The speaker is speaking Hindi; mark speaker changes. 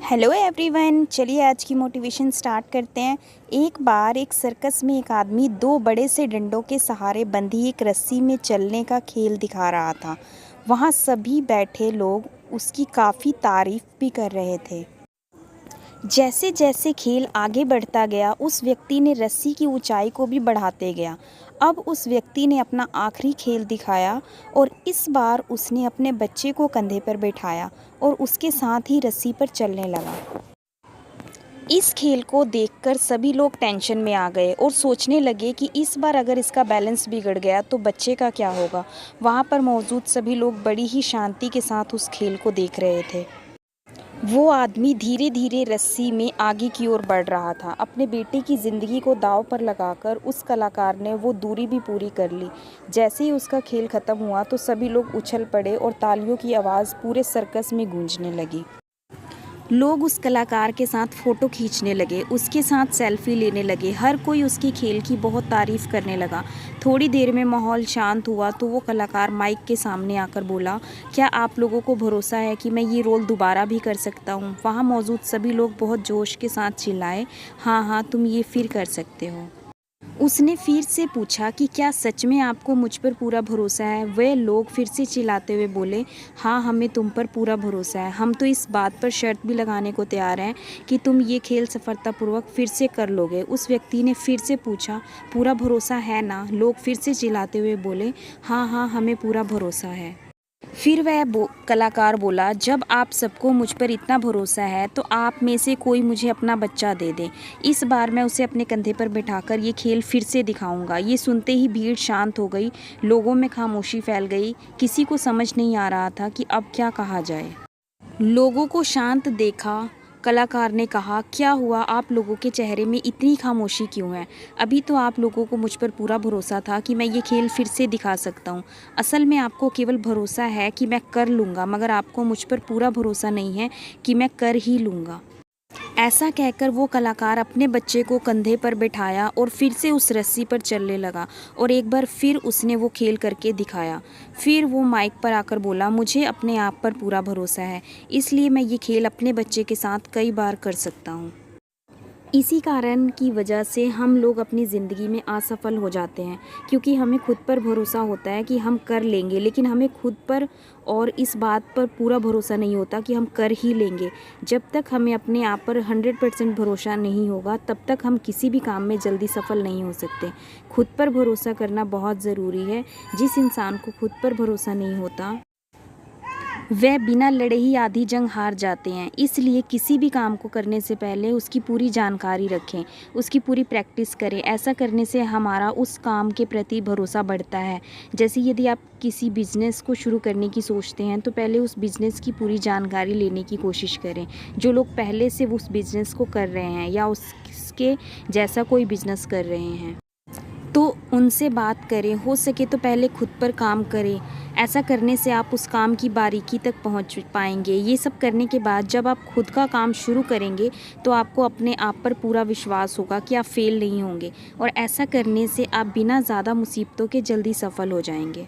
Speaker 1: हेलो एवरीवन, चलिए आज की मोटिवेशन स्टार्ट करते हैं। एक बार एक सर्कस में एक आदमी दो बड़े से डंडों के सहारे बंधी एक रस्सी में चलने का खेल दिखा रहा था। वहाँ सभी बैठे लोग उसकी काफ़ी तारीफ भी कर रहे थे। जैसे जैसे खेल आगे बढ़ता गया, उस व्यक्ति ने रस्सी की ऊंचाई को भी बढ़ाते गया। अब उस व्यक्ति ने अपना आखिरी खेल दिखाया और इस बार उसने अपने बच्चे को कंधे पर बैठाया और उसके साथ ही रस्सी पर चलने लगा। इस खेल को देखकर सभी लोग टेंशन में आ गए और सोचने लगे कि इस बार अगर इसका बैलेंस बिगड़ गया तो बच्चे का क्या होगा। वहाँ पर मौजूद सभी लोग बड़ी ही शांति के साथ उस खेल को देख रहे थे। वो आदमी धीरे धीरे रस्सी में आगे की ओर बढ़ रहा था। अपने बेटे की ज़िंदगी को दांव पर लगाकर उस कलाकार ने वो दूरी भी पूरी कर ली। जैसे ही उसका खेल ख़त्म हुआ तो सभी लोग उछल पड़े और तालियों की आवाज़ पूरे सर्कस में गूंजने लगी। लोग उस कलाकार के साथ फ़ोटो खींचने लगे, उसके साथ सेल्फी लेने लगे। हर कोई उसके खेल की बहुत तारीफ़ करने लगा। थोड़ी देर में माहौल शांत हुआ तो वो कलाकार माइक के सामने आकर बोला, क्या आप लोगों को भरोसा है कि मैं ये रोल दोबारा भी कर सकता हूँ? वहाँ मौजूद सभी लोग बहुत जोश के साथ चिल्लाए, हाँ हाँ, तुम ये फिर कर सकते हो। उसने फिर से पूछा कि क्या सच में आपको मुझ पर पूरा भरोसा है? वे लोग फिर से चिल्लाते हुए बोले, हाँ, हमें तुम पर पूरा भरोसा है। हम तो इस बात पर शर्त भी लगाने को तैयार हैं कि तुम ये खेल सफलतापूर्वक फिर से कर लोगे। उस व्यक्ति ने फिर से पूछा, पूरा भरोसा है ना? लोग फिर से चिल्लाते हुए बोले, हाँ हाँ, हमें पूरा भरोसा है। फिर वह कलाकार बोला, जब आप सबको मुझ पर इतना भरोसा है तो आप में से कोई मुझे अपना बच्चा दे दे। इस बार मैं उसे अपने कंधे पर बिठाकर ये खेल फिर से दिखाऊंगा। ये सुनते ही भीड़ शांत हो गई। लोगों में खामोशी फैल गई। किसी को समझ नहीं आ रहा था कि अब क्या कहा जाए। लोगों को शांत देखा कलाकार ने कहा, क्या हुआ, आप लोगों के चेहरे में इतनी खामोशी क्यों है? अभी तो आप लोगों को मुझ पर पूरा भरोसा था कि मैं ये खेल फिर से दिखा सकता हूँ। असल में आपको केवल भरोसा है कि मैं कर लूँगा, मगर आपको मुझ पर पूरा भरोसा नहीं है कि मैं कर ही लूँगा। ऐसा कहकर वो कलाकार अपने बच्चे को कंधे पर बिठाया और फिर से उस रस्सी पर चलने लगा और एक बार फिर उसने वो खेल करके दिखाया। फिर वो माइक पर आकर बोला, मुझे अपने आप पर पूरा भरोसा है, इसलिए मैं ये खेल अपने बच्चे के साथ कई बार कर सकता हूँ। इसी कारण की वजह से हम लोग अपनी ज़िंदगी में असफल हो जाते हैं, क्योंकि हमें खुद पर भरोसा होता है कि हम कर लेंगे, लेकिन हमें खुद पर और इस बात पर पूरा भरोसा नहीं होता कि हम कर ही लेंगे। जब तक हमें अपने आप पर 100% भरोसा नहीं होगा, तब तक हम किसी भी काम में जल्दी सफल नहीं हो सकते। खुद पर भरोसा करना बहुत ज़रूरी है। जिस इंसान को खुद पर भरोसा नहीं होता, वह बिना लड़े ही आधी जंग हार जाते हैं। इसलिए किसी भी काम को करने से पहले उसकी पूरी जानकारी रखें, उसकी पूरी प्रैक्टिस करें। ऐसा करने से हमारा उस काम के प्रति भरोसा बढ़ता है। जैसे यदि आप किसी बिज़नेस को शुरू करने की सोचते हैं तो पहले उस बिज़नेस की पूरी जानकारी लेने की कोशिश करें। जो लोग पहले से उस बिज़नेस को कर रहे हैं या उसके जैसा कोई बिज़नेस कर रहे हैं, तो उनसे बात करें। हो सके तो पहले खुद पर काम करें। ऐसा करने से आप उस काम की बारीकी तक पहुंच पाएंगे। ये सब करने के बाद जब आप खुद का काम शुरू करेंगे तो आपको अपने आप पर पूरा विश्वास होगा कि आप फेल नहीं होंगे, और ऐसा करने से आप बिना ज़्यादा मुसीबतों के जल्दी सफल हो जाएंगे।